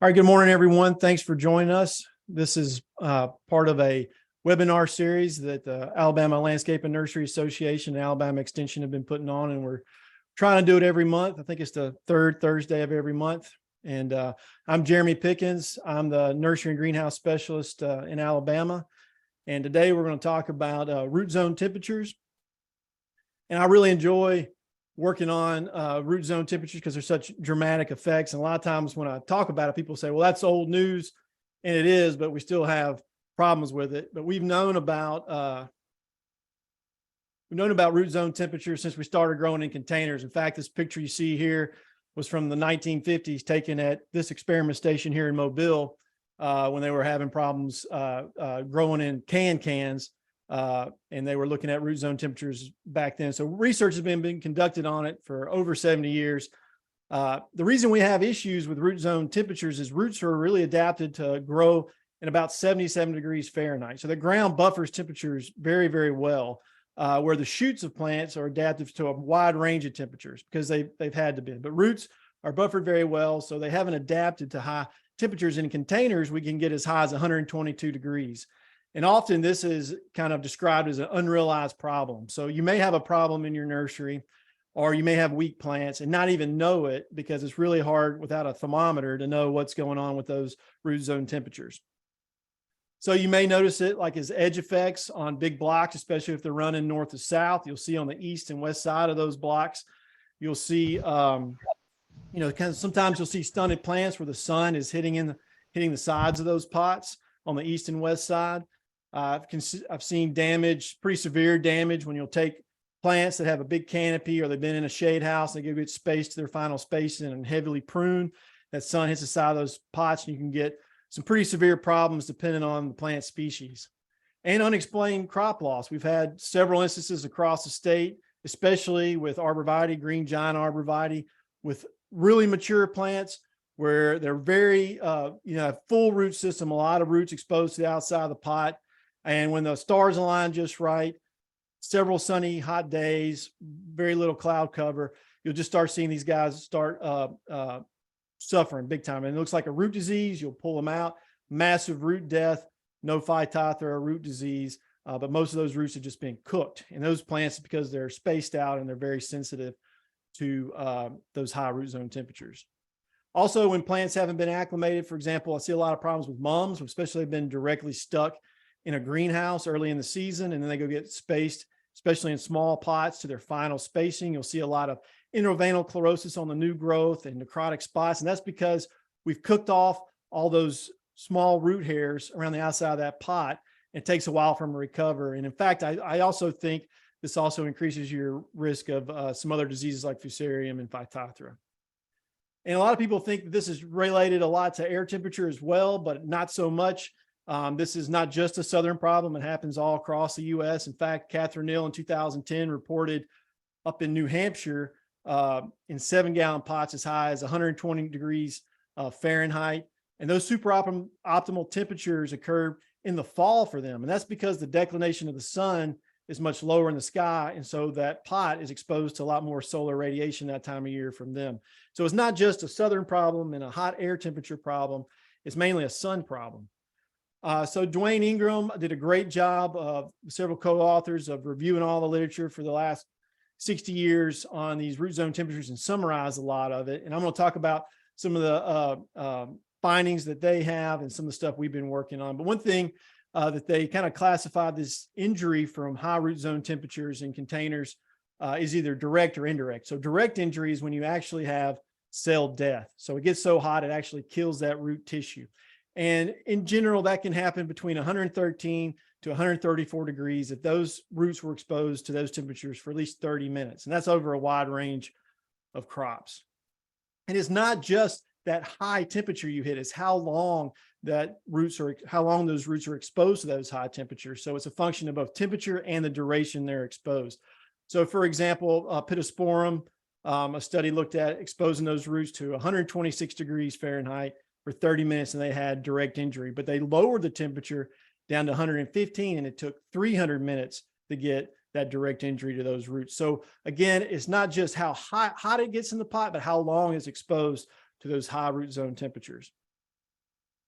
All right, good morning, everyone. Thanks for joining us. This is part of a webinar series that the Alabama Landscape and Nursery Association and Alabama Extension have been putting on, and we're trying to do it every month. I think it's the third Thursday of every month. And I'm Jeremy Pickens. I'm the nursery and greenhouse specialist in Alabama. And today we're going to talk about root zone temperatures. And I really enjoy working on root zone temperatures because there's such dramatic effects. And a lot of times when I talk about it, people say, well, that's old news. And it is, but we still have problems with it. But we've known about root zone temperatures since we started growing in containers. In fact, this picture you see here was from the 1950s, taken at this experiment station here in Mobile when they were having problems growing in cans. And they were looking at root zone temperatures back then. So research has been being conducted on it for over 70 years. The reason we have issues with root zone temperatures is roots are really adapted to grow in about 77 degrees Fahrenheit. So the ground buffers temperatures very, very well, where the shoots of plants are adapted to a wide range of temperatures because they've had to be. But roots are buffered very well, so they haven't adapted to high temperatures. In containers, we can get as high as 122 degrees. And often this is kind of described as an unrealized problem. So you may have a problem in your nursery, or you may have weak plants and not even know it because it's really hard without a thermometer to know what's going on with those root zone temperatures. So you may notice it like as edge effects on big blocks, especially if they're running north to south. You'll see on the east and west side of those blocks, you'll see, kind of sometimes you'll see stunted plants where the sun is hitting the sides of those pots on the east and west side. I've seen damage, pretty severe damage, when you'll take plants that have a big canopy or they've been in a shade house, they give it space to their final spacing and heavily prune. That sun hits the side of those pots, and you can get some pretty severe problems depending on the plant species. And unexplained crop loss. We've had several instances across the state, especially with arborvitae, green giant arborvitae, with really mature plants where they're very, full root system, a lot of roots exposed to the outside of the pot. And when the stars align just right, several sunny, hot days, very little cloud cover, you'll just start seeing these guys start suffering big time. And it looks like a root disease. You'll pull them out, massive root death, no phytophthora or root disease, but most of those roots have just been cooked. And those plants, because they're spaced out and they're very sensitive to those high root zone temperatures. Also, when plants haven't been acclimated, for example, I see a lot of problems with mums, especially been directly stuck in a greenhouse early in the season, and then they go get spaced, especially in small pots, to their final spacing. You'll see a lot of intraveinal chlorosis on the new growth and necrotic spots, and that's because we've cooked off all those small root hairs around the outside of that pot. It takes a while for them to recover. And in fact, I also think this also increases your risk of some other diseases like fusarium and phytophthora. And a lot of people think that this is related a lot to air temperature as well, but not so much. This is not just a southern problem. It happens all across the U.S. In fact, Catherine Neal in 2010 reported up in New Hampshire in 7-gallon pots as high as 120 degrees Fahrenheit. And those super optimal temperatures occur in the fall for them. And that's because the declination of the sun is much lower in the sky. And so that pot is exposed to a lot more solar radiation that time of year from them. So it's not just a southern problem and a hot air temperature problem. It's mainly a sun problem. So Dwayne Ingram did a great job of several co-authors of reviewing all the literature for the last 60 years on these root zone temperatures and summarize a lot of it. And I'm going to talk about some of the findings that they have and some of the stuff we've been working on. But one thing that they kind of classified this injury from high root zone temperatures in containers is either direct or indirect. So direct injury is when you actually have cell death. So it gets so hot, it actually kills that root tissue. And in general, that can happen between 113 to 134 degrees if those roots were exposed to those temperatures for at least 30 minutes. And that's over a wide range of crops. And it's not just that high temperature you hit, it's how long those roots are exposed to those high temperatures. So it's a function of both temperature and the duration they're exposed. So for example, Pittosporum, a study looked at exposing those roots to 126 degrees Fahrenheit for 30 minutes, and they had direct injury, but they lowered the temperature down to 115, and it took 300 minutes to get that direct injury to those roots. So again, it's not just how hot it gets in the pot, but how long it's exposed to those high root zone temperatures.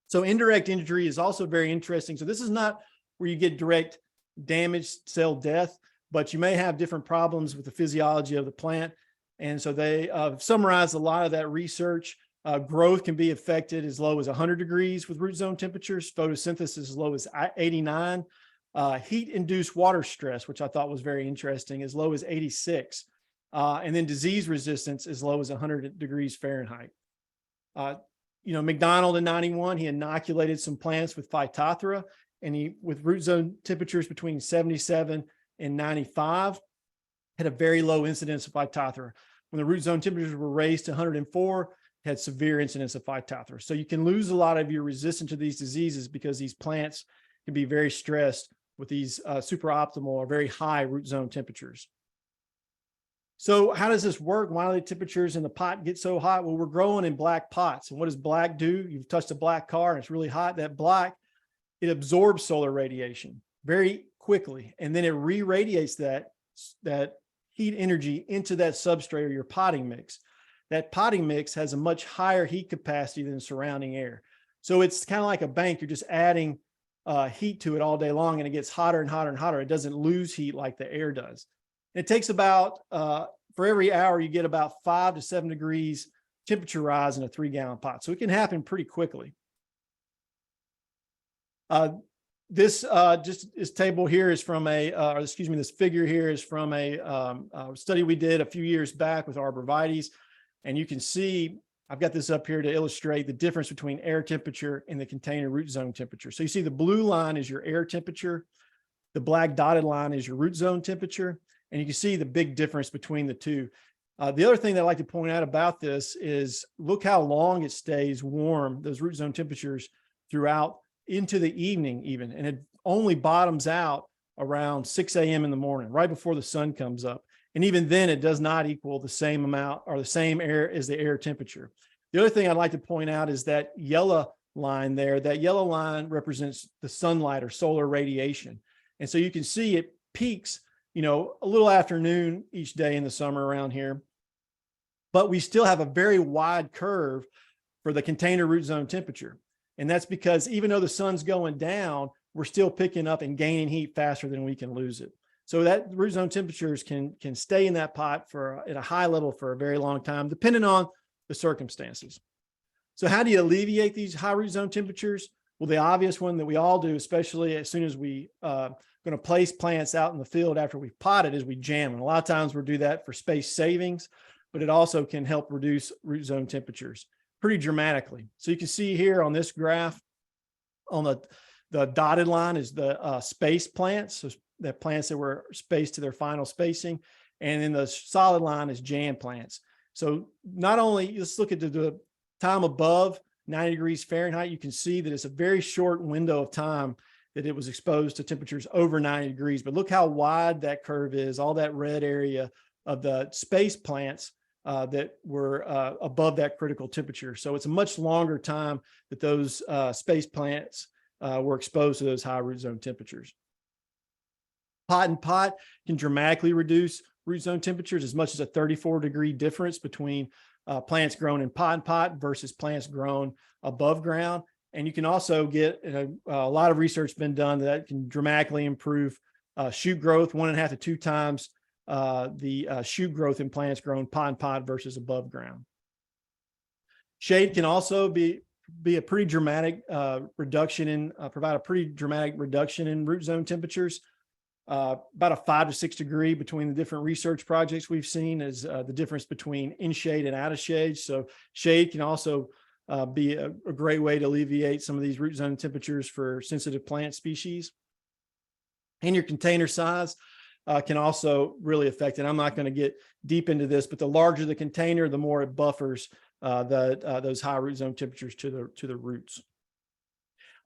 So indirect injury is also very interesting. So this is not where you get direct damage, cell death, but you may have different problems with the physiology of the plant. And so they summarized a lot of that research. Growth can be affected as low as 100 degrees with root zone temperatures, photosynthesis as low as 89, heat-induced water stress, which I thought was very interesting, as low as 86, and then disease resistance as low as 100 degrees Fahrenheit. McDonald in 91, he inoculated some plants with Phytophthora, and with root zone temperatures between 77 and 95, had a very low incidence of Phytophthora. When the root zone temperatures were raised to 104, had severe incidence of Phytophthora. So you can lose a lot of your resistance to these diseases because these plants can be very stressed with these super optimal or very high root zone temperatures. So how does this work? Why do the temperatures in the pot get so hot? Well, we're growing in black pots. And what does black do? You've touched a black car and it's really hot. That black, it absorbs solar radiation very quickly. And then it re-radiates that heat energy into that substrate or your potting mix. That potting mix has a much higher heat capacity than surrounding air. So it's kind of like a bank. You're just adding heat to it all day long, and it gets hotter and hotter and hotter. It doesn't lose heat like the air does. It takes about, for every hour, you get about 5 to 7 degrees temperature rise in a 3-gallon pot. So it can happen pretty quickly. This table here is from this figure here is from a study we did a few years back with arborvitaes. And you can see, I've got this up here to illustrate the difference between air temperature and the container root zone temperature. So you see the blue line is your air temperature. The black dotted line is your root zone temperature. And you can see the big difference between the two. The other thing that I'd like to point out about this is look how long it stays warm, those root zone temperatures throughout into the evening even. And it only bottoms out around 6 a.m. in the morning, right before the sun comes up. And even then, it does not equal the same amount or the same air as the air temperature. The other thing I'd like to point out is that yellow line there. That yellow line represents the sunlight or solar radiation. And so you can see it peaks, a little afternoon each day in the summer around here. But we still have a very wide curve for the container root zone temperature. And that's because even though the sun's going down, we're still picking up and gaining heat faster than we can lose it. So that root zone temperatures can stay in that pot at a high level for a very long time, depending on the circumstances. So how do you alleviate these high root zone temperatures? Well, the obvious one that we all do, especially as soon as we going to place plants out in the field after we've potted, is we jam them. A lot of times we'll do that for space savings, but it also can help reduce root zone temperatures pretty dramatically. So you can see here on this graph, on the dotted line is the space plants. So the plants that were spaced to their final spacing. And then the solid line is jam plants. So not only, let's look at the time above 90 degrees Fahrenheit, you can see that it's a very short window of time that it was exposed to temperatures over 90 degrees. But look how wide that curve is, all that red area of the space plants that were above that critical temperature. So it's a much longer time that those space plants were exposed to those high root zone temperatures. Pot and pot can dramatically reduce root zone temperatures as much as a 34-degree difference between plants grown in pot and pot versus plants grown above ground. And you can also get a lot of research been done that can dramatically improve shoot growth, 1.5 to 2 times the shoot growth in plants grown pot and pot versus above ground. Shade can also be a pretty dramatic reduction provide a pretty dramatic reduction in root zone temperatures. About a 5 to 6 degree between the different research projects we've seen is the difference between in shade and out of shade. So shade can also be a great way to alleviate some of these root zone temperatures for sensitive plant species. And your container size can also really affect it. I'm not going to get deep into this, but the larger the container, the more it buffers those high root zone temperatures to the roots.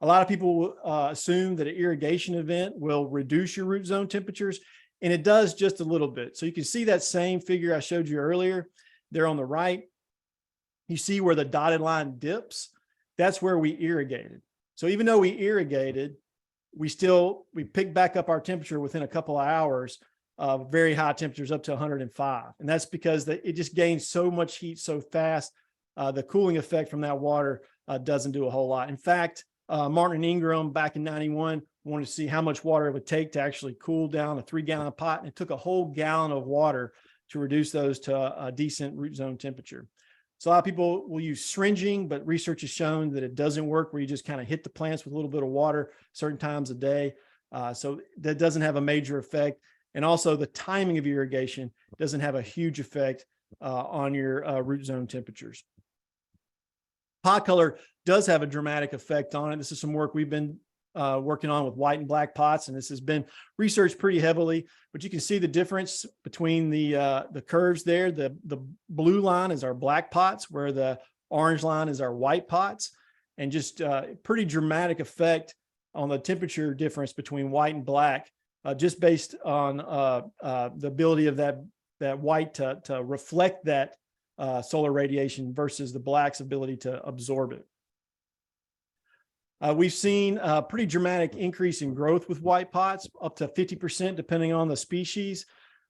A lot of people assume that an irrigation event will reduce your root zone temperatures, and it does just a little bit. So you can see that same figure I showed you earlier there on the right. You see where the dotted line dips. That's where we irrigated. So even though we irrigated, we picked back up our temperature within a couple of hours of very high temperatures up to 105. And that's because it just gains so much heat so fast the cooling effect from that water doesn't do a whole lot. In fact, Martin and Ingram back in 91 wanted to see how much water it would take to actually cool down a 3-gallon pot. And it took a whole gallon of water to reduce those to a decent root zone temperature. So a lot of people will use syringing, but research has shown that it doesn't work where you just kind of hit the plants with a little bit of water certain times a day. So that doesn't have a major effect. And also the timing of irrigation doesn't have a huge effect on your root zone temperatures. Pot color does have a dramatic effect on it. This is some work we've been working on with white and black pots, and this has been researched pretty heavily, but you can see the difference between the curves there. The blue line is our black pots, where the orange line is our white pots, and just pretty dramatic effect on the temperature difference between white and black, just based on the ability of that white to reflect that solar radiation versus the black's ability to absorb it. We've seen a pretty dramatic increase in growth with white pots, up to 50%, depending on the species.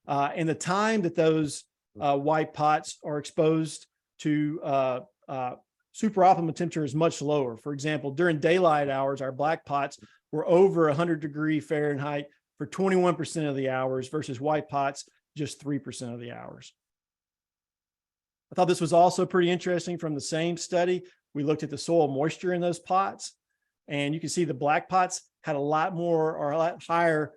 And the time that those white pots are exposed to super optimum temperature is much lower. For example, during daylight hours, our black pots were over 100°F for 21% of the hours versus white pots, just 3% of the hours. I thought this was also pretty interesting from the same study. We looked at the soil moisture in those pots, and you can see the black pots had a lot more or a lot higher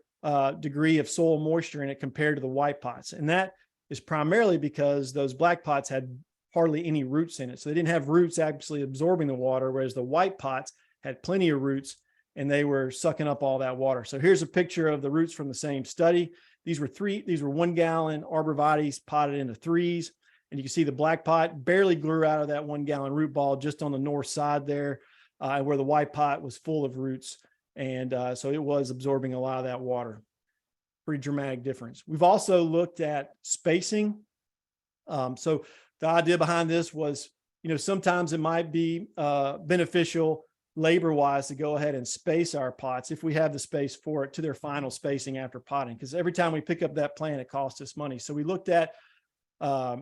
degree of soil moisture in it compared to the white pots. And that is primarily because those black pots had hardly any roots in it. So they didn't have roots actually absorbing the water, whereas the white pots had plenty of roots and they were sucking up all that water. So here's a picture of the roots from the same study. These were 1-gallon arborvitaes potted into 3s. And you can see the black pot barely grew out of that 1-gallon root ball just on the north side there, where the white pot was full of roots. And so it was absorbing a lot of that water. Pretty dramatic difference. We've also looked at spacing. So the idea behind this was, sometimes it might be beneficial labor-wise to go ahead and space our pots if we have the space for it to their final spacing after potting, because every time we pick up that plant, it costs us money. So we looked at a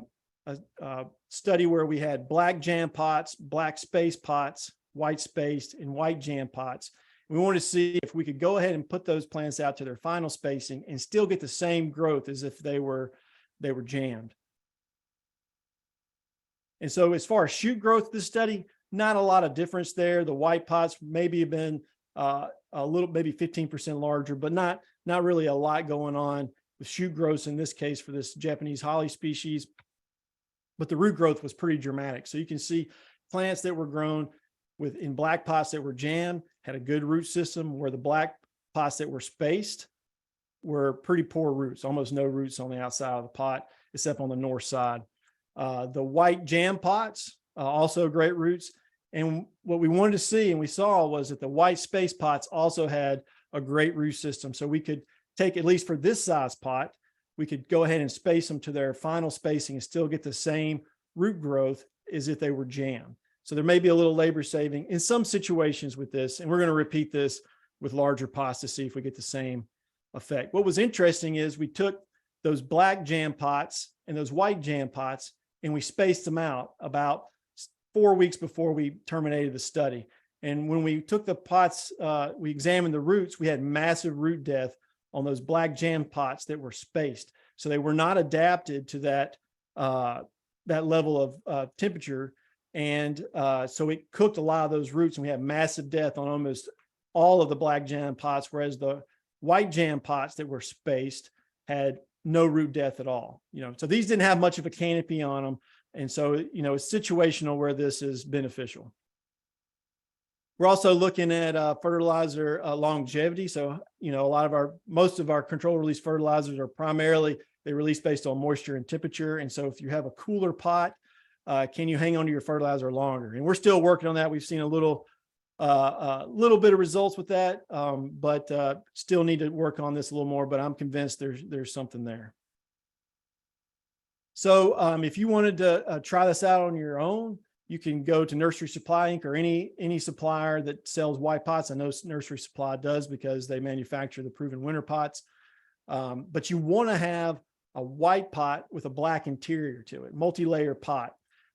study where we had black jam pots, black space pots, white spaced, and white jam pots. We wanted to see if we could go ahead and put those plants out to their final spacing and still get the same growth as if they were jammed. And so as far as shoot growth, this study, not a lot of difference there. The white pots maybe have been a little, maybe 15% larger, but not really a lot going on with shoot growth in this case for this Japanese holly species. But the root growth was pretty dramatic. So you can see plants that were grown in black pots that were jammed had a good root system, where the black pots that were spaced were pretty poor roots, almost no roots on the outside of the pot, except on the north side. The white jam pots, also great roots. And what we wanted to see and we saw was that the white space pots also had a great root system. So we could take, at least for this size pot, we could go ahead and space them to their final spacing and still get the same root growth as if they were jammed. So there may be a little labor saving in some situations with this, and we're going to repeat this with larger pots to see if we get the same effect. What was interesting is we took those black jam pots and those white jam pots and we spaced them out about 4 weeks before we terminated the study. And when we took the pots, we examined the roots, we had massive root death on those black jam pots that were spaced. So they were not adapted to that level of temperature. And so it cooked a lot of those roots, and we had massive death on almost all of the black jam pots, whereas the white jam pots that were spaced had no root death at all. So these didn't have much of a canopy on them. And so, it's situational where this is beneficial. We're also looking at fertilizer longevity. So, most of our controlled release fertilizers are primarily, they release based on moisture and temperature. And so if you have a cooler pot, can you hang on to your fertilizer longer? And we're still working on that. We've seen a little bit of results with that, but still need to work on this a little more, but I'm convinced there's something there. So if you wanted to try this out on your own, you can go to Nursery Supply Inc. or any supplier that sells white pots. I know Nursery Supply does because they manufacture the proven winter pots. But you want to have a white pot with a black interior to it, multi-layer pot.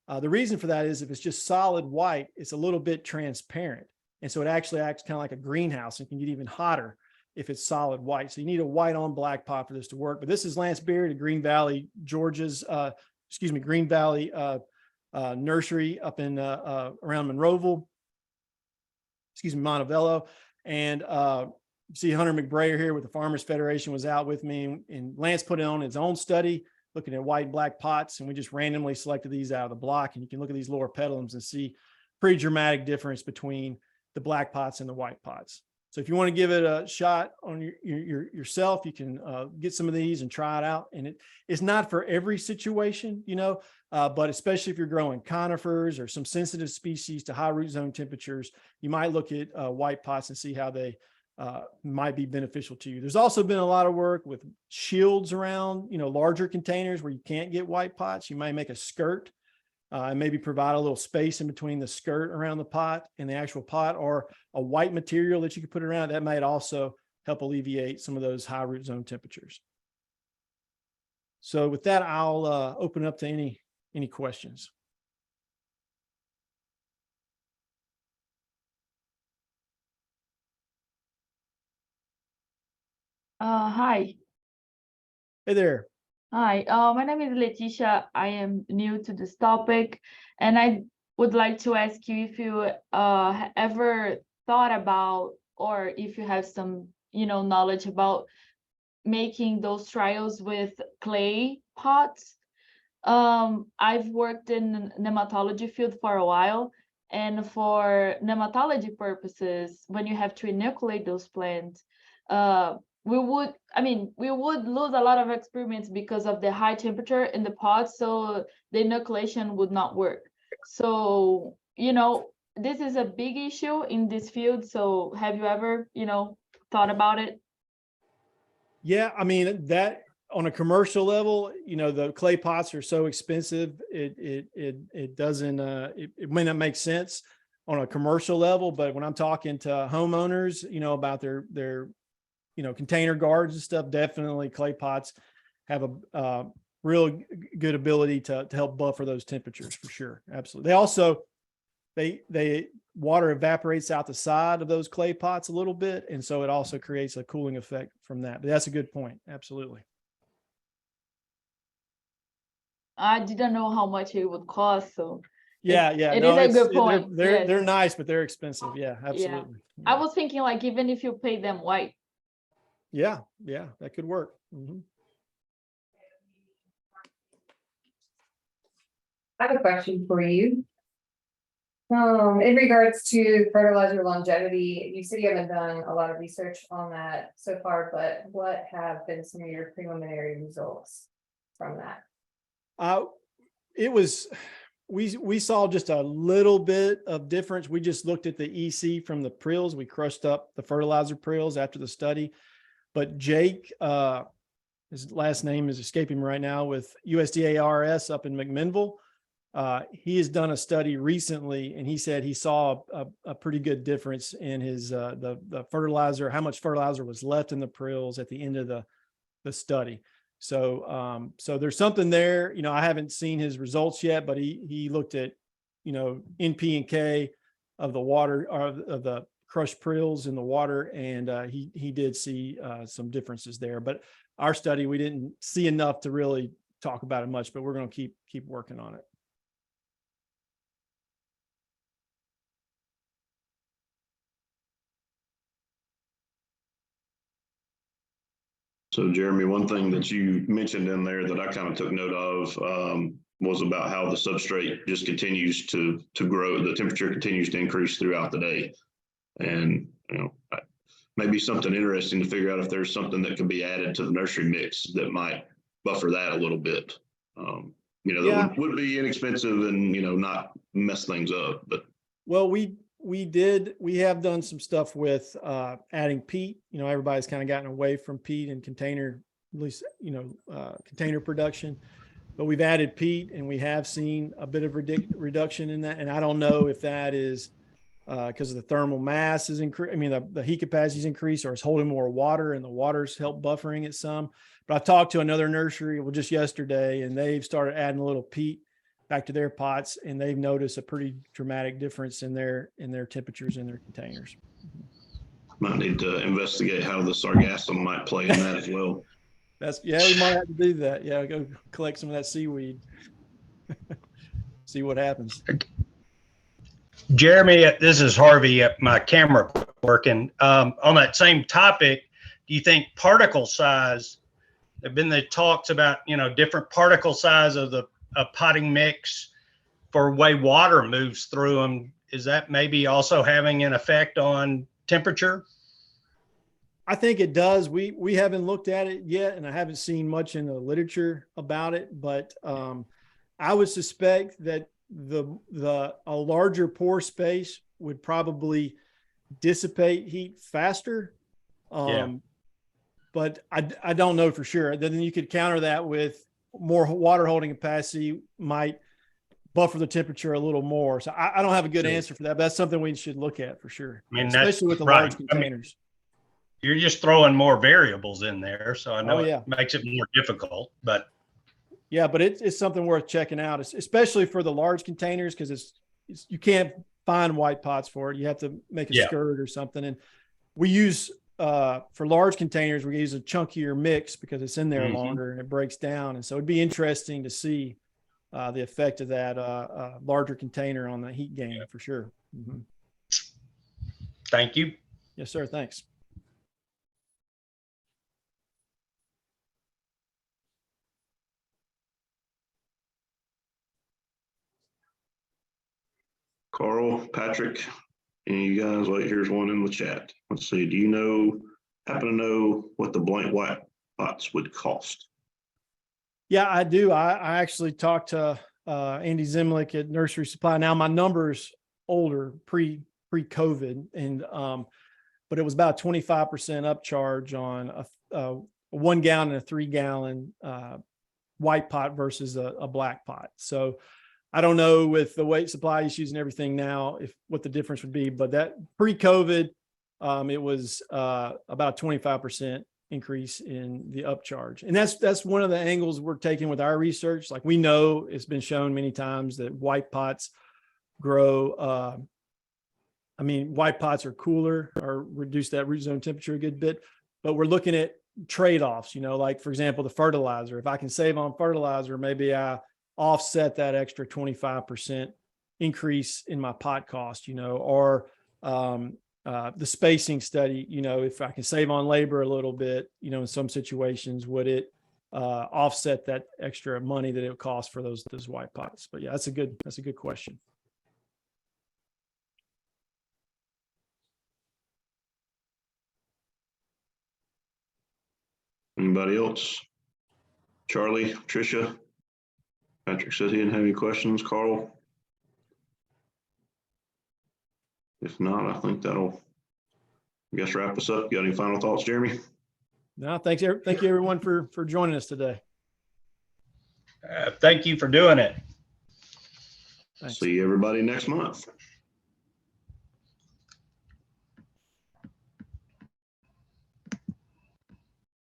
The reason for that is if it's just solid white, it's a little bit transparent. And so it actually acts kind of like a greenhouse and can get even hotter if it's solid white. So you need a white on black pot for this to work. But this is Lance Beard at Green Valley, Georgia's, Green Valley Nursery up in around Monroeville, Montevello. And see Hunter McBrayer here with the Farmers Federation was out with me, and Lance put it on his own study looking at white and black pots, and we just randomly selected these out of the block. And you can look at these lower petals and see pretty dramatic difference between the black pots and the white pots. So if you want to give it a shot on yourself, you can get some of these and try it out. And it's not for every situation, but especially if you're growing conifers or some sensitive species to high root zone temperatures, you might look at white pots and see how they might be beneficial to you. There's also been a lot of work with shields around, larger containers where you can't get white pots. You might make a skirt and maybe provide a little space in between the skirt around the pot and the actual pot, or a white material that you could put around. That might also help alleviate some of those high root zone temperatures. So with that, I'll open up to any questions. Hi. Hey there. Hi, my name is Leticia. I am new to this topic, and I would like to ask you if you ever thought about, or if you have some, knowledge about making those trials with clay pots. I've worked in nematology field for a while, and for nematology purposes, when you have to inoculate those plants, we would lose a lot of experiments because of the high temperature in the pot, so the inoculation would not work. So, this is a big issue in this field. So have you ever, thought about it? Yeah, that on a commercial level, the clay pots are so expensive. It doesn't, it may not make sense on a commercial level, but when I'm talking to homeowners, about their container gardens and stuff, definitely clay pots have a real good ability to help buffer those temperatures for sure. Absolutely. They also, they water evaporates out the side of those clay pots a little bit. And so it also creates a cooling effect from that. But that's a good point. Absolutely. I didn't know how much it would cost. So yeah. It is a good point. They're nice, but they're expensive. Yeah, absolutely. Yeah. I was thinking like, even if you pay them white. Yeah, that could work. Mm-hmm. I have a question for you. In regards to fertilizer longevity, you said you haven't done a lot of research on that so far, but what have been some of your preliminary results from that? We saw just a little bit of difference. We just looked at the EC from the prills. We crushed up the fertilizer prills after the study. But Jake, his last name is escaping me right now, with USDA-RS up in McMinnville. He has done a study recently, and he said he saw a pretty good difference in his the fertilizer, how much fertilizer was left in the prills at the end of the study. So there's something there. I haven't seen his results yet, but he looked at NP and K of the water, or of the crushed prills in the water, and he did see some differences there. But our study, we didn't see enough to really talk about it much, but we're going to keep working on it. So Jeremy, one thing that you mentioned in there that I kind of took note of was about how the substrate just continues to grow. The temperature continues to increase throughout the day. And, maybe something interesting to figure out if there's something that can be added to the nursery mix that might buffer that a little bit. That would be inexpensive and, not mess things up. But well, we have done some stuff with adding peat. Everybody's kind of gotten away from peat and container, at least, container production, but we've added peat, and we have seen a bit of reduction in that. And I don't know if that is because of the thermal mass is increased. The heat capacity is increased, or it's holding more water, and the water's helped buffering it some. But I talked to another nursery just yesterday, and they've started adding a little peat back to their pots, and they've noticed a pretty dramatic difference in their temperatures in their containers. Might need to investigate how the sargassum might play in that as well. Yeah, we might have to do that. Yeah, go collect some of that seaweed. See what happens. Jeremy, this is Harvey. My camera quit working. On that same topic, do you think particle size? There've been the talks about different particle size of the potting mix for way water moves through them. Is that maybe also having an effect on temperature? I think it does. We haven't looked at it yet, and I haven't seen much in the literature about it, but I would suspect that a larger pore space would probably dissipate heat faster. But I don't know for sure. Then you could counter that with more water holding capacity might buffer the temperature a little more. So I don't have a good answer for that, but that's something we should look at for sure. I mean, especially with the right. large containers. You're just throwing more variables in there, so I know yeah. it makes it more difficult, but yeah, but it's something worth checking out, especially for the large containers, because you can't find white pots for it. You have to make a skirt or something. And we use for large containers, we use a chunkier mix because it's in there longer and it breaks down. And so it'd be interesting to see the effect of that larger container on the heat gain for sure. Mm-hmm. Thank you. Yes, sir. Thanks. Carl, Patrick, any of you guys? Wait, here's one in the chat. Let's see. Do you happen to know what the blank white pots would cost? Yeah, I do. I actually talked to Andy Zimlick at Nursery Supply. Now my number's older, pre-COVID, and but it was about 25% upcharge on a 1 gallon and a 3 gallon white pot versus a black pot. So I don't know with the weight supply issues and everything now what the difference would be, but that pre-COVID, it was about a 25% increase in the upcharge. And that's one of the angles we're taking with our research. Like, we know it's been shown many times that white pots grow. White pots are cooler or reduce that root zone temperature a good bit, but we're looking at trade-offs, like, for example, the fertilizer. If I can save on fertilizer, maybe I offset that extra 25% increase in my pot cost, or the spacing study, if I can save on labor a little bit, in some situations, would it offset that extra money that it would cost for those white pots? But yeah, that's a good question. Anybody else? Charlie, Tricia? Patrick said he didn't have any questions. Carl? If not, I think that'll, wrap us up. Got any final thoughts, Jeremy? No, thank you everyone for joining us today. Thank you for doing it. Thanks. See everybody next month.